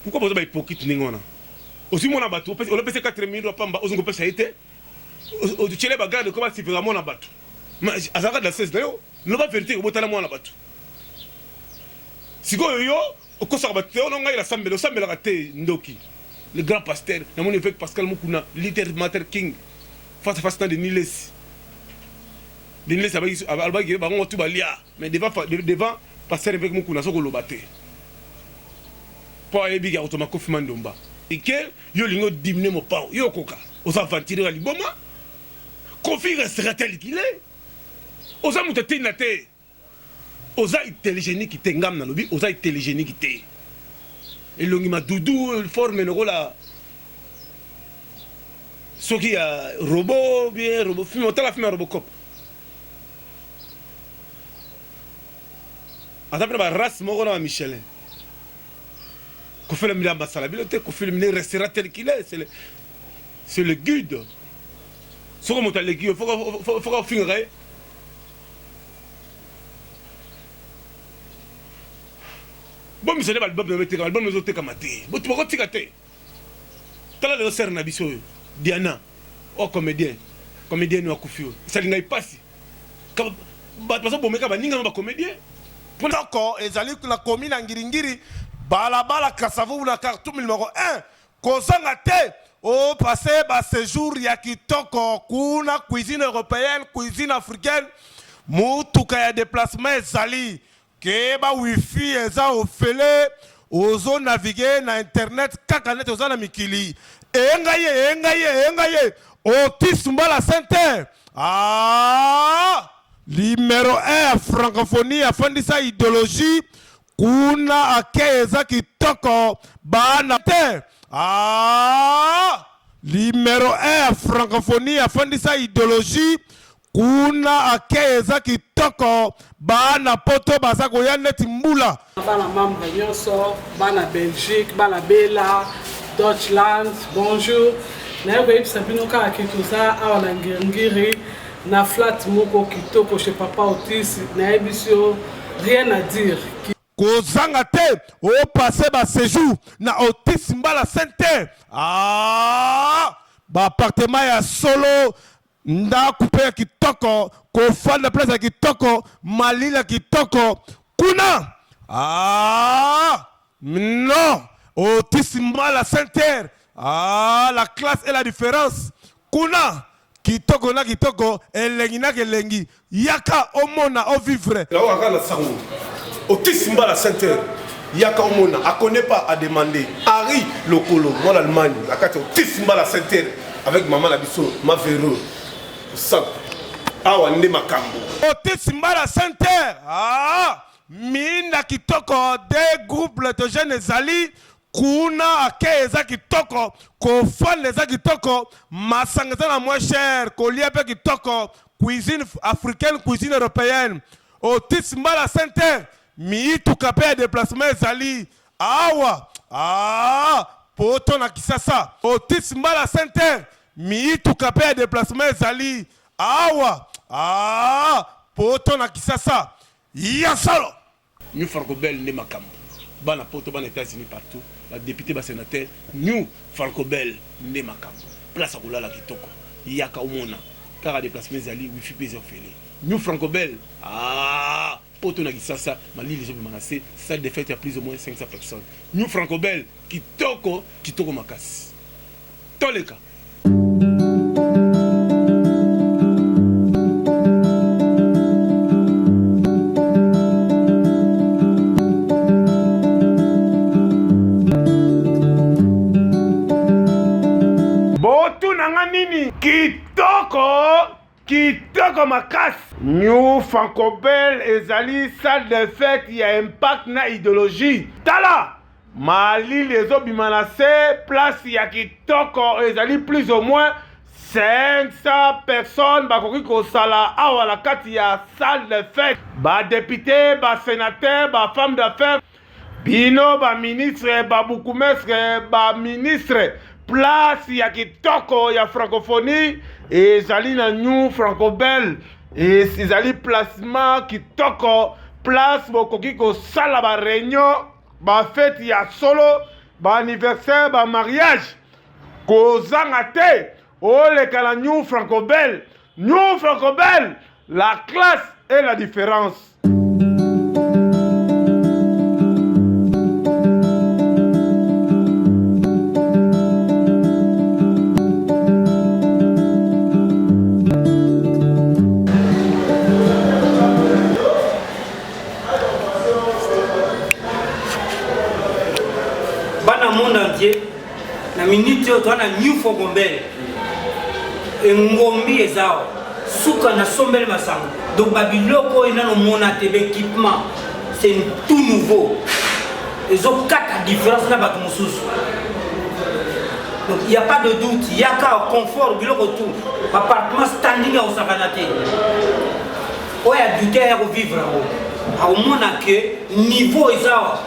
Pourquoi vous avez hypocrite n'ingona? Aussi mon abatou, on a passé 4 minutes pamba, on a passé été. Au tchèle bagarre de comment c'est vraiment abatou. Mais à ça de la 16 d'ailleurs, ne pas vérité au botala mon abatou. Si go yo, au conservateur, on a la sambe, le sambe la raté ndoki. Le grand pasteur, mon évêque Pascal Mukuna, leader Mater King, face à face de Niles. De Niles avec Albagi, on tout balia, mais devant pasteur évêque Mukuna, so go lobaté. Pour aller biga automako Mandomba. Et que yo lingo diminuer mon pao, yo koka. Aux aventuriers à Liboma, Kofi restera-t-elle qu'il est? Aux amoutés nate, aux intelligents qui t'engam dans le but, aux intelligents qui t'es. Et l'ongima doudou, forme le rôle à. Ce qui a robot, bien robot, film, on t'a la film à Robocop. Attends, la race, mon à Michelin. Qu'on fait le milieu à la bibliothèque, qu'on fait le milieu restera tel qu'il est. C'est le guide. Si on monte à l'équipe, il faut qu'on finisse. Bon, mais ce n'est pas l'album de mettre l'album de mettre Kamate. Bon, tu vas continuer. Tu as le serre Nabiso, Diana, oh comédien nous a confié. Ça n'a pas passé. Quand tu as bon, mais quand tu as comédien. D'accord, et j'allais que la commune en Giringiri, balabala Kassavou, la carte numéro 1, Kozangate. Au passé, séjour, il y a qui toque, kuna, cuisine européenne, cuisine africaine, moutouka ya déplacement, zali, keba wifi, eza ofele, ozo naviguer na internet, kakanet, ozo na mikili, engaye, autisme la santé, numéro 1, francophonie, afandisa idéologie, kuna akeza ki toko, banate, numéro 1 francophonie afandisa idéologie kuna akeza kitoko bana poto baza koya neti mbula bana mamba nyonso bana Belgique bana Bela Deutschland bonjour naye koyebisa bino kaka kitoza awa na ngiri na flat moko kitoko chez papa Otis nayebisi yo rien à dire. Kozanga te au passé ba séjour na Otis Mbala Center ba appartement ya solo nda couper kitoko ko fanda place ya kitoko malila kitoko kuna non Otis Mbala Center la classe et la différence kuna kitoko na kitoko elengi na kelengi yaka omona o vivre la waka na sango Otis Mbala Center, Yaka Omona, a connaît pas à demander. Harry Lokolo, moi l'Allemagne, la carte Otis Mbala Center, avec maman Labisso, ma véro, ça, Awande Makambo. Otis Mbala Center, Mina Kitoko, des groupes de jeunes Zali, Kuna Akeza Kitoko, Kofan les Kitoko, Masangazana moins cher, Koliape Kitoko, cuisine africaine, cuisine européenne. Otis Mbala Center. Mi tu kapé déplacement zali poto na kisasa Otis Mbala Center mi tu kapé déplacement zali poto na kisasa ya solo nous Franco-Bel ne makambo bana poto bana États-Unis partout la député ba sénateur nous Franco-Bel ne makambo place à la kitoko yaka omona car déplacement zali wifi pèse ofélé nous Franco-Bel Poto na Gisasa, Mali les hommes menacés, salle de fête il y a plus ou moins 500 personnes. Nous Franco-Bel, kitoko makas. Toleka. Botu nanga nini? Kitoko makas. New Franco-Bel ezali salle de fête, il y a impact na idéologie. Tala Mali les obimanase place il y a kitoko ezali plus ou moins 500 personnes bakoki kosala awa la kati ya salle de fête. Ba député, ba sénateur, ba femme d'affaires, bino ba ministre, ba boukoumestre, ba ministre. Place il y a kitoko ya francophonie ezali na New Franco-Bel. Et ces alliés placement qui toquent place bokoki ko sala ba réunion ba fête ya solo anniversaire, mariage, kozanga te, oleka la New Franco-Belle. New Franco-Belle, la classe et la différence. Na minute yo twana New Franco-Belle ngombi ezao suka na sombele masango donc babiloko enano mona te équipement c'est tout nouveau ils ont quatre différences na bato mosusu donc il y a pas de doute il y a qu'un confort biloko tout appartement standing au sakanate oya douter ya vivre au mona que niveau ezao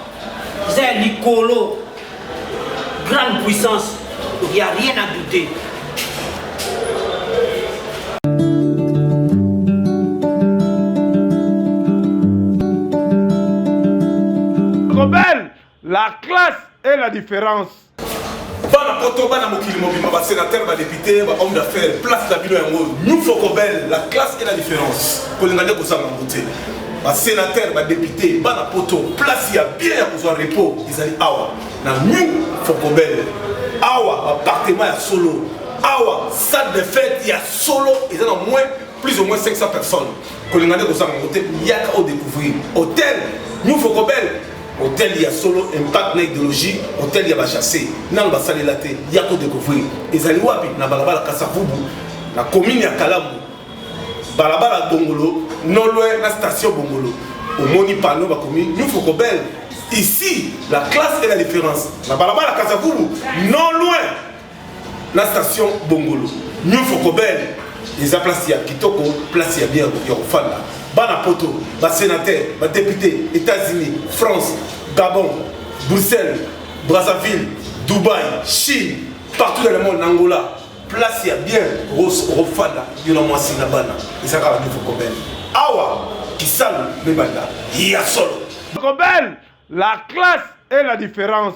c'est likolo grande puissance, donc il n'y a rien à douter. Franco-Belle, la classe et la différence. Bana poto bana mokili mobima ba sénateur ba député ba homme d'affaires place la bino yango New Franco-Belle, la classe et la différence. Ko lingane ko sanga mbote. Ba sénateur ba député bana poto place ya bien ko zo repos izali awa. Na New Franco-Belle awa appartement ya solo awa salle de fête ya solo ils ont au moins plus ou moins 500 personnes que le ngane ko sanga hôtel yaka au découvrir hôtel New Franco-Belle hôtel ya solo impact na idéologie hôtel ya ba chasser nan ba salle la té yaka au découvrir ezali wapi na balabala Kasavubu na commune ya Kalambo balabala Bongolo non loin la station Bongolo au moni panneau ba commune New Franco-Belle. Ici, la classe et la différence. La balabala Kasavubu, non loin, la station Bongolo. New Franco-Belle, les places à Kitoko, place à bien Yorofanda. Bana Poto, bas sénateur, bas député, États-Unis, France, Gabon, Bruxelles, Brazzaville, Dubaï, Chine, partout dans le monde, Angola. Place à bien Yorofanda, Yolamwasi Nabana. Et ça va New Franco-Belle. Awa, Kisalu, Mebanda, Yasolo. Franco-Belle, la classe et la différence.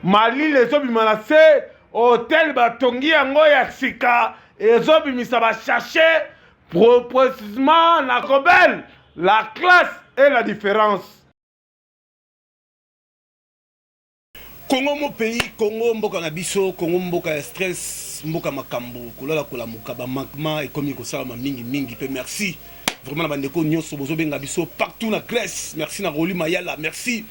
Mali les obimanase hôtel batongi yango ya sika ezobimisa ba chercher précisément na Franco-Belle, la classe et la différence. Congo mon pays, Congo mboka na biso, Congo mboka ya stress, mboka makambo, kolala kola mukaba manquement et comme ko sala mingi mingi pe merci. Vraiment, bandeko nyonso bozo benga biso partout na Grèce. Merci na Roli Mayala, merci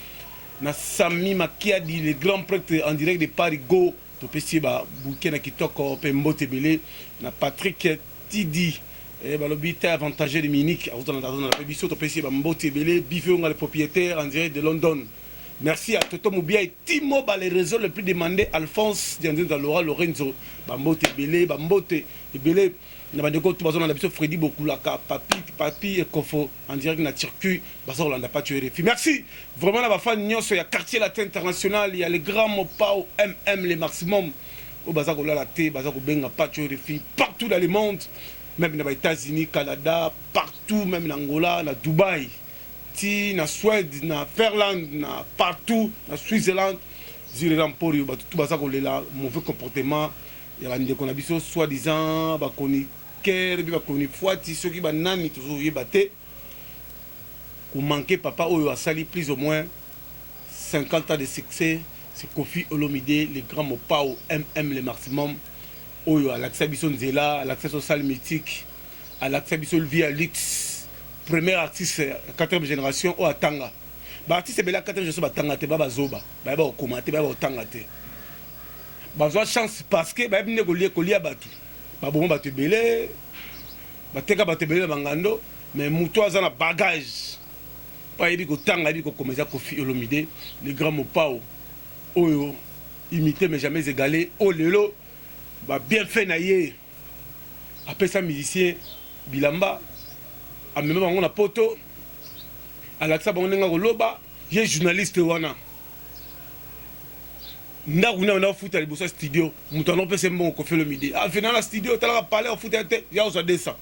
na Sami Makiadi, le grand prêtre en direct de Paris Go. To pesi ba bouquet na kitoko pe mbote belé na Patrick Tidi. Et ba l'obité avantagé de Munich, autant dans la biso to pesi ba mbote belé, bifé on le propriétaire en direct de London. Merci à Toto Moubia et Timo, les réseaux les plus demandés, Alphonse, Laura Lorenzo, Bambote Belé, Bambote Belé, Freddy Bokulaka, Papi et Kofo, en direct na circuit, on n'a pas tué. Merci. Vraiment, la fan il y a quartier latin international, il y a les grands Mopao, les maximum. Au Bazar la Té, Bazar Benga, pas tué les filles, partout dans le monde, même dans les États-Unis, Canada, partout, même en Angola, na Dubaï. Na Suède, na Finlande, na partout, na Switzerland, Zirelan pour eux, tout ça qu'on est là, mauvais comportement, il y a des conditions soi-disant, qu'on est cœur, qu'on est fouati, ceux qui banani, toujours y batté, qu'on manquait papa, où a sali plus ou moins 50 ans de succès, c'est Kofi Olomide, les grands Mopao, les maximum, où à l'accès Bisson Zela, à l'accès social mythique, à l'accès Bisson Via Lux. Premier artiste 4e génération au Atanga. L'artiste est la 4e génération Batanga te baba zoba. Baba okomate baba otanga te. Bazo chance parce que baba bine kolia batu. Baba bon batu belé. Bateka batu belé bangando mais muto azana bagage. Pas yebi ko tanga yebi ko komeza Kofi Olomide, les grands Mopao. Oyo imité mais jamais égalé. Oh lelo ba bien fait naie. Après ça musicien Bilamba a même on a poto Alexa Bonenga Goloba, il est journaliste wana. Ndakuna on a foutu à l'ebosa studio, mutano pese mbongo Kofi Olomide. A venant la studio, tu as parlé au foot té, ya osa desa.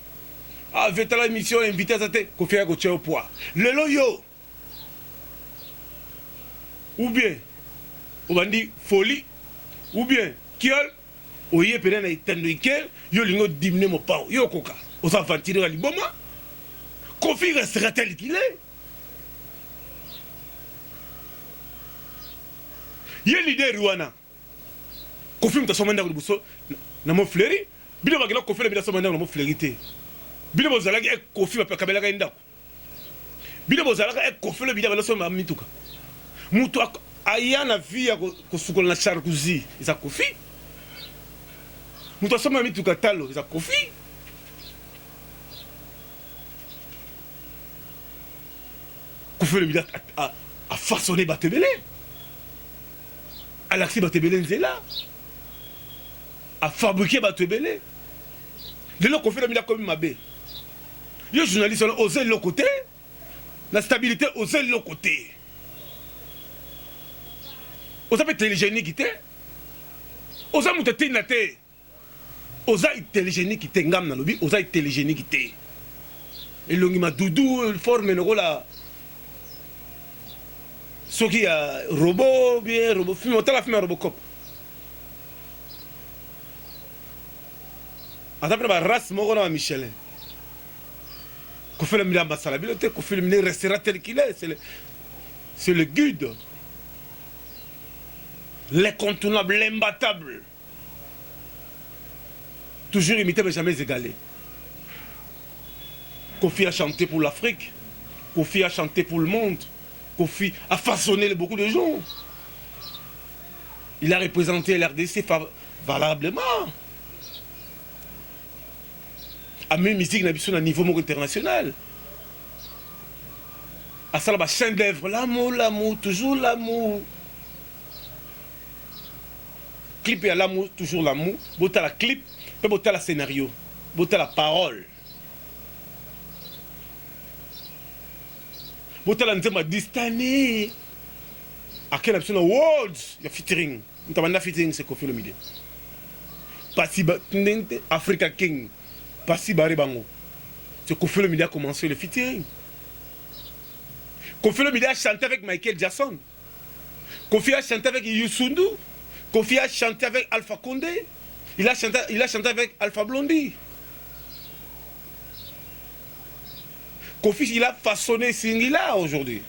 A veta la émission invité à té, Kofi a goché au poids. Le loyo. Ou bien obandi folie ou bien kiol oye pena na itando ikel yo lingo dimne mo pao yo koka osa aventurer à liboma Kofi restera tel qu'il est. Il y a l'idée Rwanda. Kofi mta somanda ko buso na mo fleri bino bagela Kofi na bino somanda na mo flerité bino bozala ke Kofi ba kabela ka ndako bino bozala ka Kofi le bino ba soma mituka mutu ayana via ko sukola na charcuterie isa Kofi mutu soma mituka talo isa Kofi Kofi le bino a façonné Batebele Alexis Batebele nzela a fabriqué Batebele. De l'autre côté, il a comme Mabé. Les journalistes ont osé l'autre côté. La stabilité osé l'autre côté. Osa peut télégénie qui était. Osa moutete nate. Osa télégénie qui était ngam na lobi. Osa télégénie qui était. Et l'ongi ma doudou forme no la. Ce qui a robot bien robot film on t'a la film Robocop. Attends, la race moro na Michelin. Kofi le mila basala bilote, Kofi le mila restera tel qu'il est, c'est le guide. L'incontournable, l'imbattable. Toujours imité mais jamais égalé. Kofi a chanté pour l'Afrique. Kofi a chanté pour le monde. Kofi a façonné beaucoup de gens. Il a représenté l'RDC valablement. A même musique na biso na niveau international. À ça la chaîne d'œuvre, l'amour, toujours l'amour. Clip et l'amour, toujours l'amour. Bota la clip, peut bota la scénario, bota la parole. Bota la nzema distane. À quelle option words, il y a featuring. Ntabanda featuring c'est Kofi Olomide. Pasiba Africa King. Passi Baré Bango. C'est Kofi Olomide a commencé le featuring. Kofi Olomide a chanté avec Michael Jackson. Kofi a chanté avec Youssou N'Dour. Kofi a chanté avec Alpha Condé. Il a chanté avec Alpha Blondy. Kofi, il a façonné Singila aujourd'hui.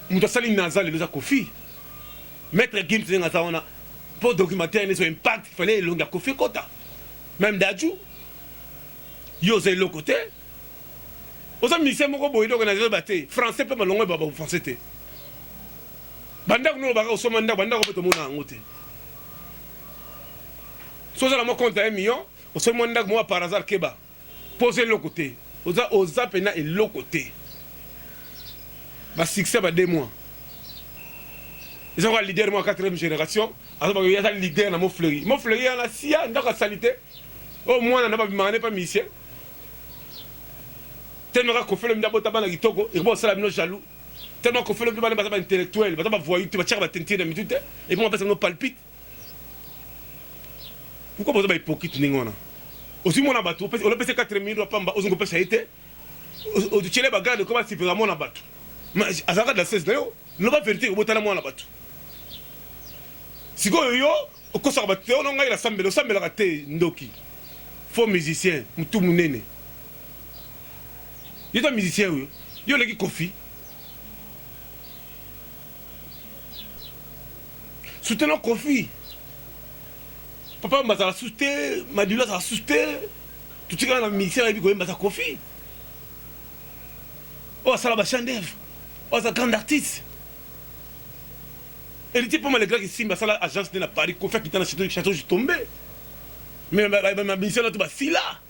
Moutasali Nazal, il a Kofi. Maître Gims, il a pour documentaire sur impact, il fallait le Kofi Kota. Même Dadju. Yosé le côté. Aux amis, c'est mon robot, il a battu. Français peut me l'envoyer, baba, français. Bandak nous baga au somanda, bandak au monde en côté. Soit ça la moi compte 1 million, au somanda moi par hasard keba. Posez le côté. Aux apena et le côté. Bah succès bah 2 mois. Ils ont un leader moi 4e génération. Alors il y a un leader dans mon fleuri. Mon fleuri en a sia dans la salité. Au moins on n'a pas demandé pas mission. Tellement qu'on fait le mdabo tabana kitoko, et bon ça la mino jaloux. Tellement qu'on fait le mdabo pas intellectuel, pas voyou, tu vas tirer la tenter dans mitute et bon on passe nos palpite. Pourquoi vous êtes hypocrite n'ingona? Aussi mon abatou, on a passé 4 minutes pas on peut ça été. Au tu les bagarres de comment c'est vraiment mon abatou. Mais à ça de la 16 là, non pas vérité au botala mon abatou. Si go yo, au kosa abatou, on a la sambelo raté ndoki. Faux musicien, mutu munene. Il est un musicien, oui. Il y a Kofi. Soutenons Kofi. Papa m'a soutenu, Madula m'a soutenu. Tout ce qui est un musicien, il m'a Kofi. Oh, ça la chaîne d'œuvre. Oh, c'est un grand artiste. Et le type, pour moi, les gars qui signent, ça l'agence de Paris, Kofi qui est dans le château, je suis tombé. Mais ma mission, c'est là.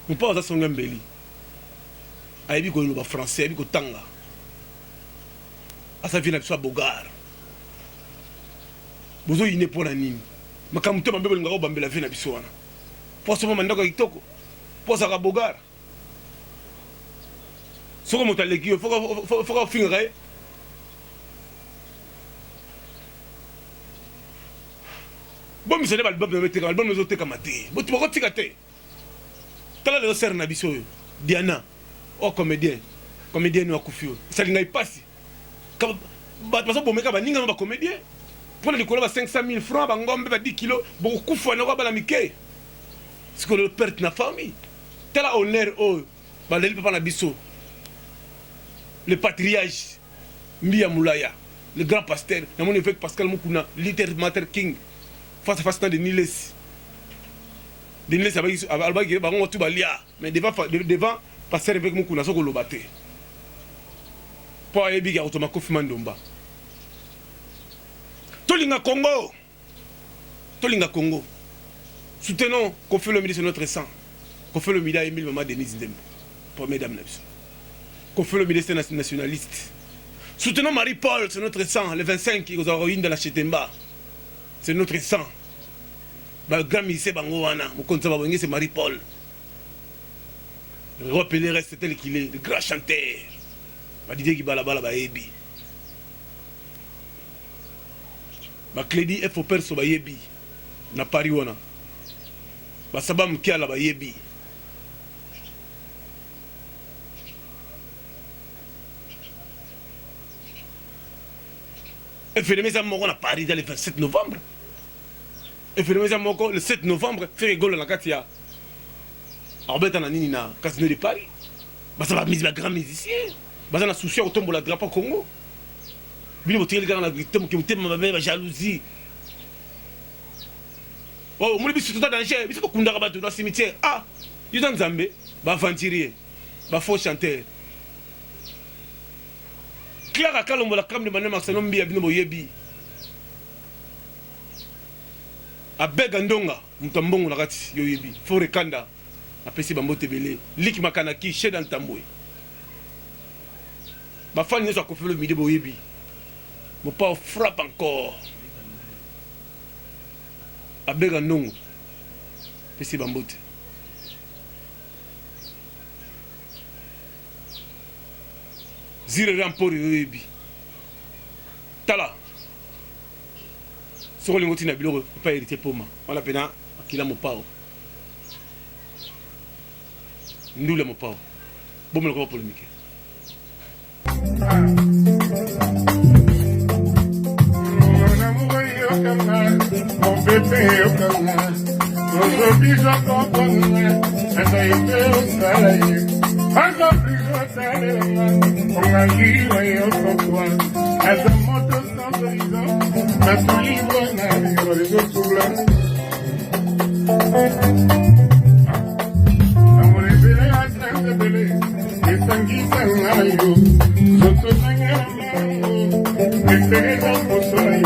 Mon père a son gambeli. Il a français, il a tanga. À sa vie, il a bogar. Bozo il n'est pas un nîmes. Mais quand tu as bébé, il a bambé la vie na bisoana. Pour ce moment, il a toko. Pour ça, il a bogar. Ce que tu as l'équipe, il faut finir. Bon, mais l'album de l'album de l'autre kamate. Bon, tu vas retirer. Tala le serre na biso. Diana, oh comédien nous a confié. Ça n'a pas passé. Parce que pour me faire un comédien, pour les coller 500 000 francs, 10 kilos, beaucoup de fois, on va la miquer. C'est que le père de la famille. Tel honneur, le patriarche, Mia Moulaya, le grand pasteur, mon évêque Pascal Moukouna, Liter Mater King, face à face de Niles. De Niles, mais devant pasteur évêque Moukouna, c'est que le batté. Pour aller bien, automatiquement, Fimandomba. Tolinga Congo. Soutenons qu'on fait le midi sur notre sang. Qu'on fait le midi à Emile Maman Denise Ndembo. Pour mesdames. Qu'on fait le midi c'est nationaliste. Soutenons Marie-Paul sur notre sang. Le 25 qui est aux héroïnes de la Chetemba. C'est notre sang. Le grand ministère Bangoana. Mon compte c'est Marie-Paul. Le roi Pelé reste tel qu'il est. Le grand chanteur. Didier Kibalabala Bayebi. Clédy F. Perso Bayebi. Na Paris wana. Basabam Kiala Bayebi. Et Fénémé Moko à Paris le 27 novembre. Et Fénémé Moko le 7 novembre fait rigolo la Katia. Arbeta Nanini na Casino de Paris. Basaba mise la grand musicien. Basana souci au tombe la drapeau Congo. Bili botir le gars na victime qui muté ma mère jalousie. Oh, mon bisu tout danger, bisu ko kundaka batu dans cimetière. Ah, yo dans Zambé, ba aventurier, ba faux chanteur. Clara Kalombo la cam de mané Marcelon Bia bino boyebi. Abega ndonga, mutambongo la kati yo yebi. Fore kanda, apesi bambote belé. Lik makanaki chez dans tamboué. Ma femme nous a confié le midi boyebi. Mon père frappe encore. Abega ndongo. Pesi bambote. Zire rampori yoyebi. Tala. Soko lingoti na biloko pas hérité poma. Wala pena akila mo pao. Ndule mo pao. Bomo ko polémique. Mon bébé au canal, nos obligeants comprennent, un été au soleil, encore plus au soleil, on a livré au comptoir, elles se montent sans horizon, mais tout livre n'a sur les autres blancs. Amour et belé, à train de belé, et sanguis s'en aïe, je te n'ai et c'est les hommes au soleil.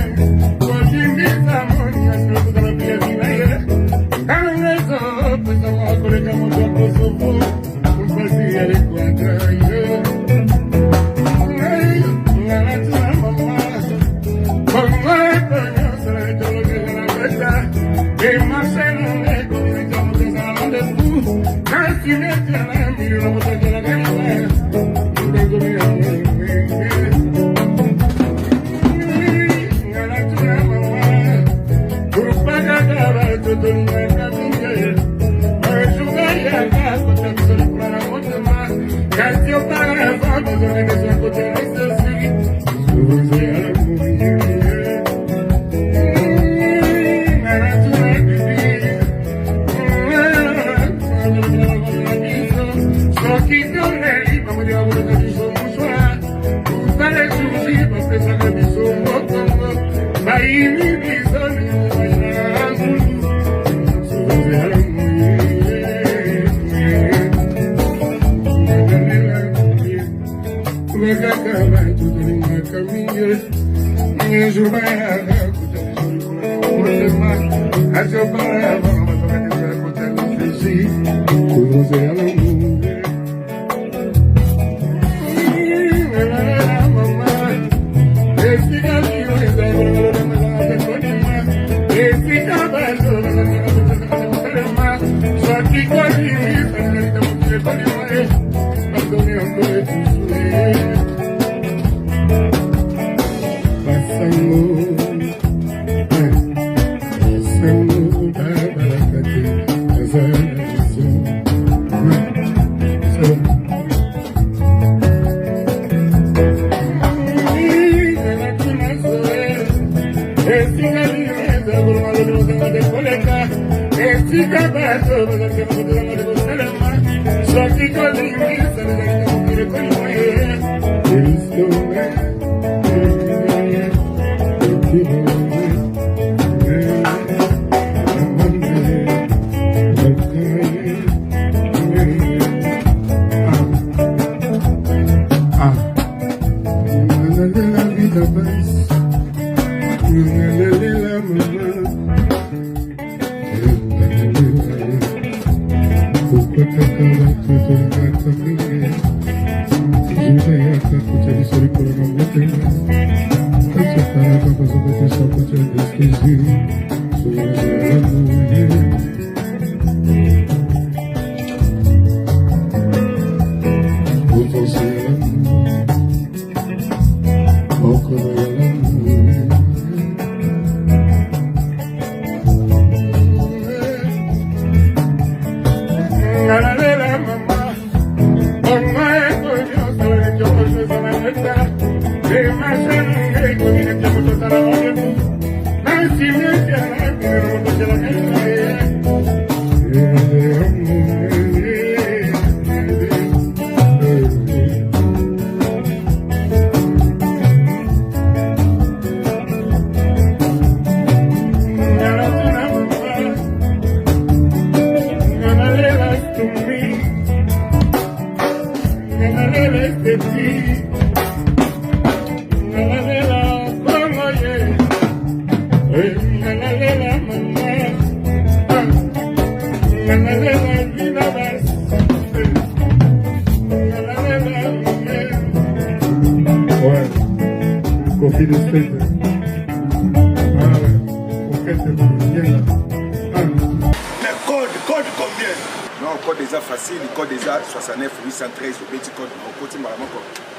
I'm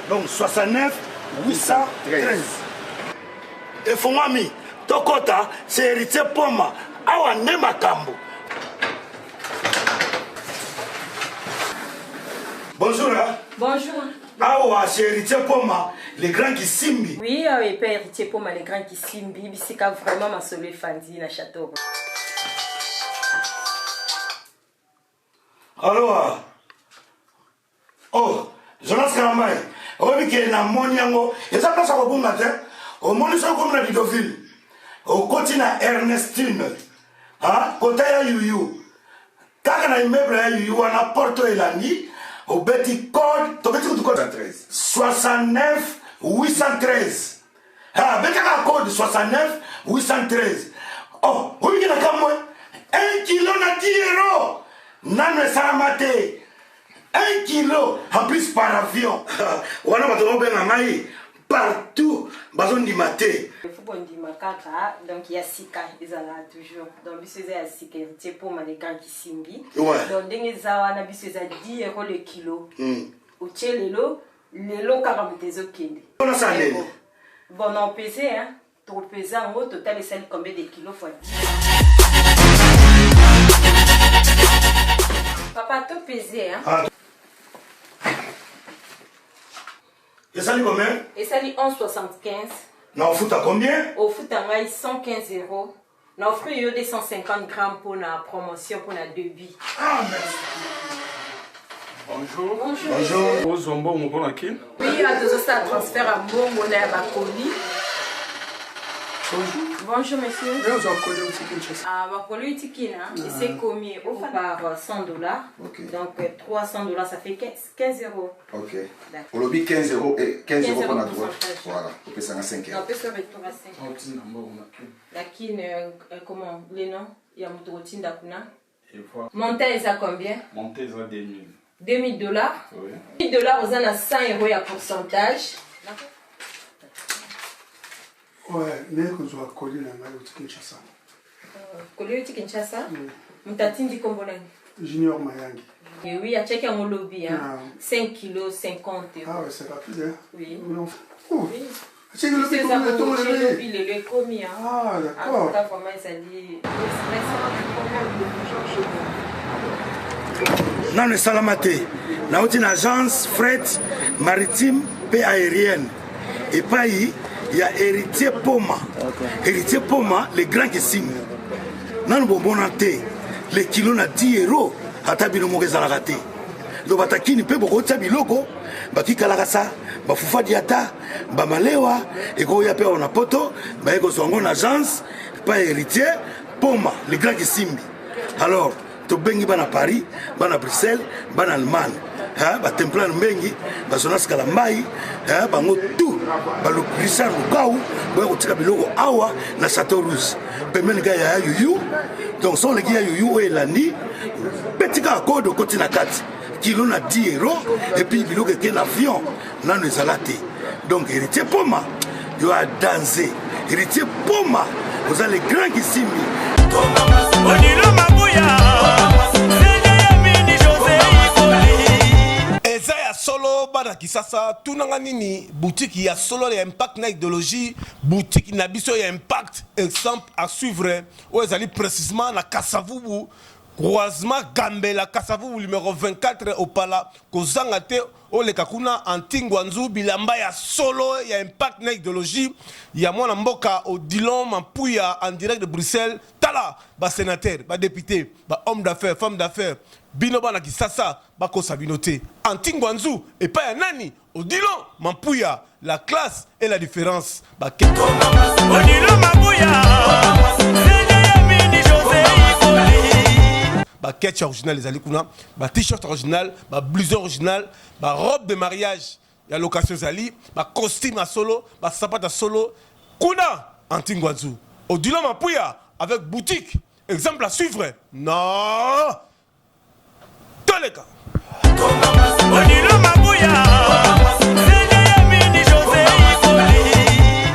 Donc 69 813. Et Fumami, Tokota, c'est héritier Poma, Awa Nemakambo. Bonjour. Hein? Bonjour. Awa, c'est héritier Poma, les grands qui simbi. Oui, et puis héritier Poma, les grands qui simbi, c'est vraiment ma seule fandi na château. Alors, oh, Jonas Karamay. Oui, qui est dans mon yango. Et ça passe à bon matin. Au monde, ils sont comme la Lidoville. Au côté de Ernestine. Ah, côté de Yuyu. Quand on a un immeuble à Yuyu, on a Porto Elani. Au petit code. Tu veux dire code 69 813. Ah, mais quand on a code 69 813. Oh, oui, il y a comme moi. 1 kilo na 10 €. nano esalama te 1 kilo en plus par avion wana bato babenga ngai partout bazondima te bondima kaka donc ya sika ezala toujours donc biso eza ya sika héritier poma les grands kisimbi donc ndenge eza wana biso eza 10 € le kilo otie lelo kaka moto ezokende bon na opese topesa yango total esali combien de kilos fois 10 papa topese esali combien? Esali 11,75. Na au foot à combien? Au foot à 115 €. Na offre yo 250 grammes pour la promotion pour la débit. Ah merci. Bonjour. Bonjour. Au Zombo, on va qui? Oui, à tous ça transfert à Bongo na Bakoli. Bonjour monsieur. Ah, Bakoli Tikina, c'est commis par 100 $. Donc 300 $, ça fait 15 €. Ok. On lobby 15 € et 15 € pour la droite. Voilà, on peut s'en 5 €. On peut se retourner à 5 €. La kin, comment les noms? Il y a Moutorotin Dakuna. Montez à combien? Montez à 2000. 2000 $. Oui. 1000 $, vous en avez 100 € à pourcentage. Ouais, mais qu'on soit collé dans la Kinshasa. Collé au Kinshasa? Moutatindi Kombolani. Junior Mayangi. Et oui, à checker mon lobby, 5 kg 50 €. Ah ouais, c'est rapide, hein? Oui. Oui. C'est le lobby, le commis. Ah, d'accord. Ah, vraiment, ça dit. Non, le salamate. Là, on a une agence fret maritime et aérienne. Et pas il y a héritier Poma. Héritier Poma, les grands qui signent. Non, nous bon thé. Les kilos na 10 €. Atabino mogeza la raté. Donc batakini pe boko tabi logo. Baki kalakasa. Bafufa diata. Bamalewa. Et ko ya pe on a poto. Ba eko songo na agence. Pas héritier Poma. Les grands qui signent. Alors, to bengi bana Paris, bana Bruxelles, bana Allemagne. Ba templan bengi, ba sonas kalambai, ba ngotu, ba lo Richard Lukau, ba ko tika biloko awa na Château Rouge. Pemene ga ya yuyu. Donc son les gars yuyu elani, petit ka code côté na 4. Kilo na 10 € et puis biloko ke na avion, na nous alate. Donc héritier Poma, yo a dansé. Héritier Poma, vous avez les grands qui s'y eza ya solo bana kisasa tunanga nini boutique ya solo ya impact na idéologie boutique na biso ya impact exemple à suivre o ezali précisément na Kasavubu croisement Gambela Kasavubu numéro 24 au Pala kozanga te o le kakuna antingwanzu bilamba ya solo ya impact na idéologie ya mwana mboka Odilon Mampuya en direct de Bruxelles tala ba sénateur ba député ba homme d'affaires femme d'affaires bino bana kisasa bako sabinote antingwanzu et pas ya nani Odilon Mampuya la classe et la différence ba Odilon Mampuya ba ketch original les alikuna ba t-shirt original ba blouson original ba robe de mariage ya location zali ba costume à solo ba sapat à solo kuna antingwanzu Odilon Mampuya avec boutique exemple à suivre non Toleka Odilon Mampuya